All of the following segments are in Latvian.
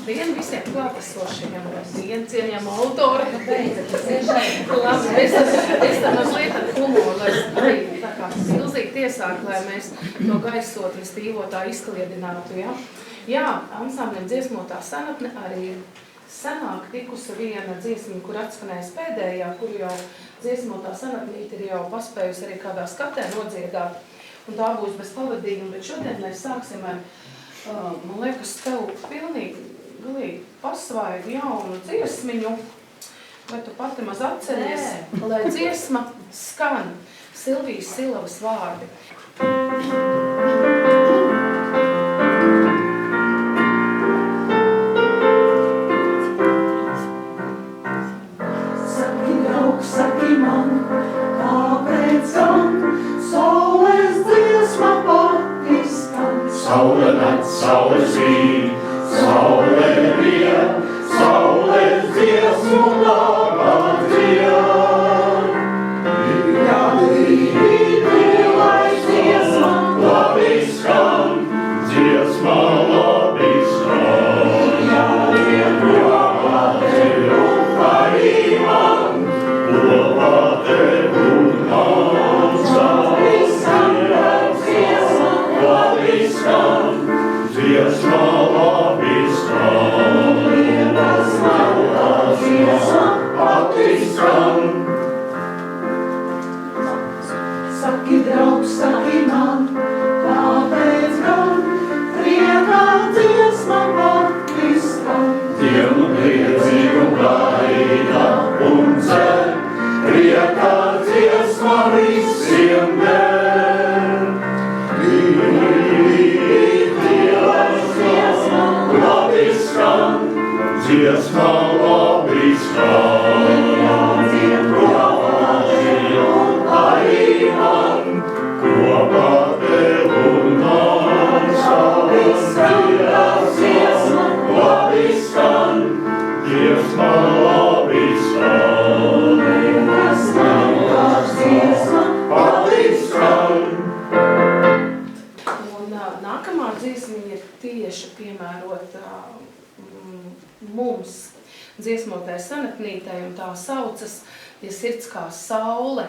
Labdien visiem klātesošajiem, labdien cienījama autori. Labi, es tam mazliet ar humoru, lai arī tā kā silzīgi tiesāk, lai mēs to gaisotni stīvotā izkliedinātu, ja? Jā, ansambļiem dziesmotā senatne arī senāk tikusi viena dziesmiņa, kur atskanējas pēdējā, kur jau dziesmotā senatnīte ir jau paspējusi arī kādā skatē nodziedāt, un tā būs bez pavadījuma, bet šodien mēs sāksim ar, man liekas, tev pilnīgi galīgi pasvaigu jaunu dziesmiņu, vai tu pati maz atceries, lai dziesma skan Silvijas Silavas vārdi. Saki man, kāpēc gan saules dziesma pati skan? Saule nāc, saule zīd, saule rien, saule dziesmu labāk dzied. Ja rītī dziesma labi skan, dziesma labi skan. Ja rītī arī man, kopā tev un man skan, dziesma labi skan, dziesma labi skan. Lietas maltās dziesma pati skan. Saki, draugs, saki man, kāpēc gan priekā dziesma pati skan? Dienu priecīgu gaida un cer, priekā dziesma visiem der. Dziesma labi skan, dziesma labi skan. Arī man, kopā tev un man skan, dziesma labi skan, dziesma labi skan. Dziesma pati skan. Un nākamā dziesmiņa ir tieši piemērota mums dziesmotai senatnītei, un tā saucas Ja sirds kā saule,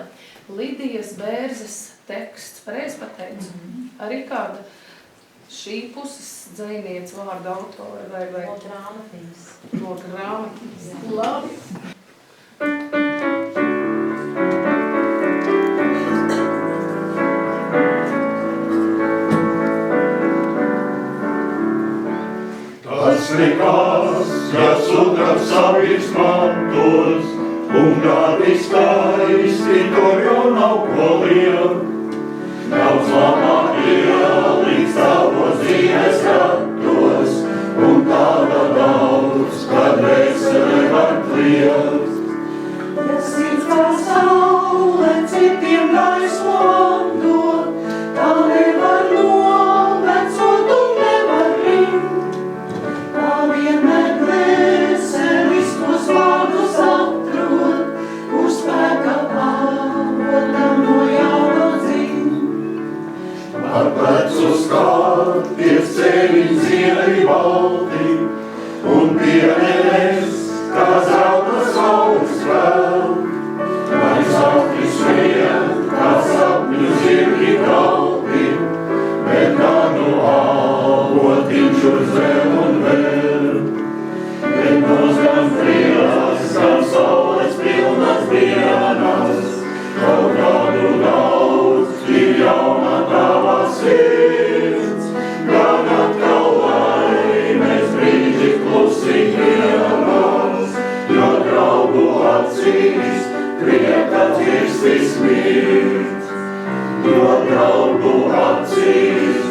Lidijas Bērzes teksts, pareizi pateicu, arī kāda šī puses dzejniece vārda autora vai No grāmatiņas. no grāmatiņas. Labi. Tas nekas, ja sudrabs savis mantos, un gadi skaisti, tur jau nav ko liekt. Daudz labāk ieliks tavos dzīves skatos, un tāda daudz, kad vesele var kliegt. Ja sirds kā saule citiem gaismu atdod, tā nevar novecot un nevar rimt. Tā vienmēr veselis tos vārdus atrod, kur spēka avotam no jauna dzimt. Ar plecu skaties ceļiņ ziedi balti, un pienes, kā zelta saules vēl. Lai saktis vien, kā sapņu zirgi kalpi, bet kādu avotiņš uz vēl un vēl. Bet mūs gan prieks, gan saules pilnas dienas, kaut kādu daudz ir jauna tava sirds, gan atkal laimes brīži klusi dienas, jo draugu acīs prieka dzirkstis mirds. Jo draugu acīs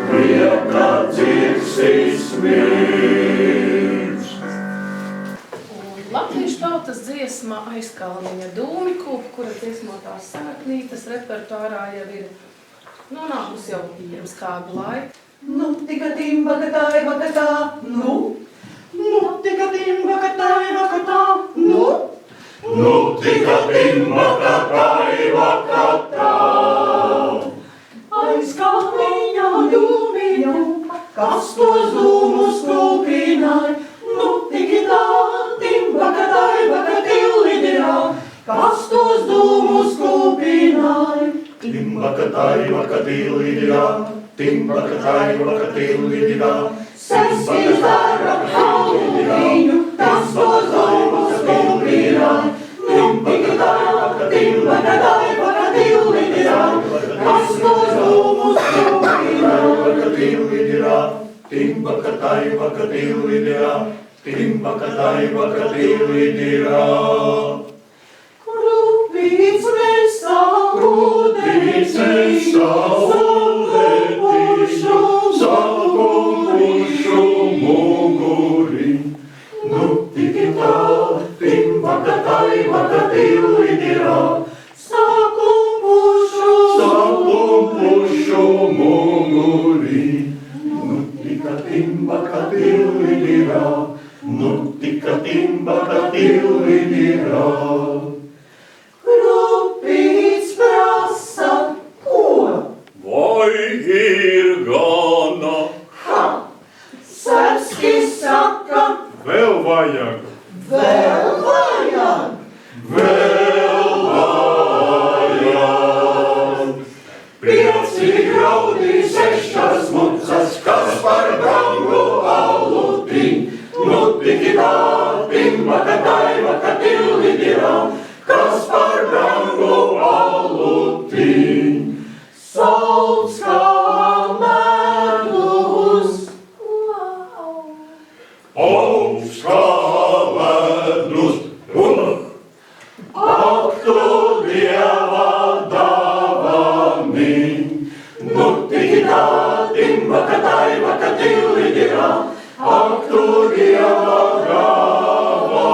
prieka dzirkstis mirds. Un latviešu tautas dziesma Aizkalniņa Dūmikūpa, kura dziesmotās senatnītes repertuārā jau ir nonākusi jau pirms kādu laiku. Nu, tika timba, katāja, vakatā, nu. Nu, tika timba, katāja, vakatā, nu. Nu, tika timba, katāja, vakatā. Aizkalniņa dūmiņu, kas tos dūmus kūpināja, Timbakatai vakatiluidira, timbakatai vakatiluidira, Seskis dara haluviņu, tas to zomus kumbīrā. Timbakatai vakatiluidira, tas to zomus kumbīrā. Timbakatai vakatiluidira, timbakatai vakatiluidira. Krupīts Krupīts nesaulētī, sakumpušu muguri. Nu tiki tā, timbakatai vakatiluidira, sakumpušu muguri. Nu tika timbakatilidira, nu tika timbakatilidira. Krupīts prasa, ko? Vai ir gana? Ha! Seskis saka, Vēl vajag, vēl vajag. vēl vajag. Pieci graudi, sešas mucas, kas par brangu alutī. Nu tiki tā, timbakatai vakatiluidira, kas par brangu alutī. Sauc kā medus. Augsts kā ledus un ak tu Dieva dāvani. Nu tiki tā, timbakatai vakatiluidira, ak tu Dieva dāvani.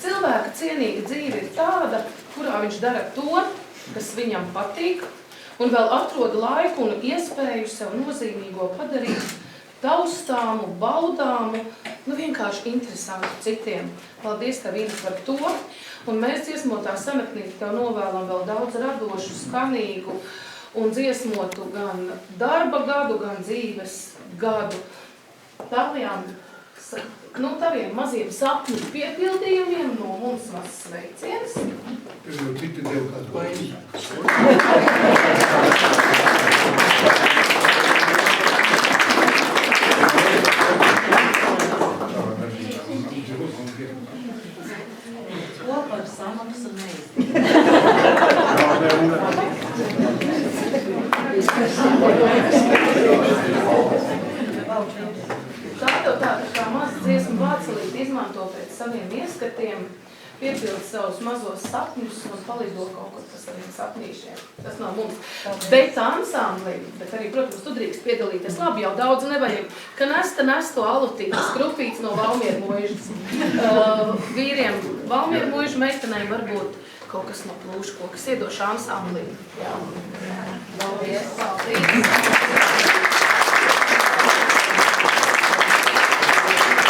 Cilvēka cienīga dzīve ir tāda, kurā viņš dara to, kas viņam patīk, un vēl atrod laiku un iespēju sev nozīmīgo padarīt taustāmu, baudāmu, vienkārši interesantu citiem. Paldies tev, Ines, par to, un mēs dziesmotā sametnīti tev novēlam vēl daudz radošu, skanīgu un dziesmotu gan darba gadu, gan dzīves gadu. Taviem maziem sapņu piepildījumiem no mums mazs sveiciens. Citi tev kāds baigs. Ko par samaksu neizdarīt? Tā tev tāda kā maza dziesmu vācelīte izmanto pēc saviem ieskatiem, piepild savus mazos sapņus un palido kaut kur pa saviem sapnīšiem. Tas nav mums. Bet ansamblim, bet arī, protams, tu drīkst piedalīties. Labi, jau daudz nevajag. Ka nes to alutītes, Krupīts no Valmieru muižas. Vīriem Valmieru muižu meitenēm varbūt kaut kas no plūšu kokas iedošu ansamblim. Jā. Paldies.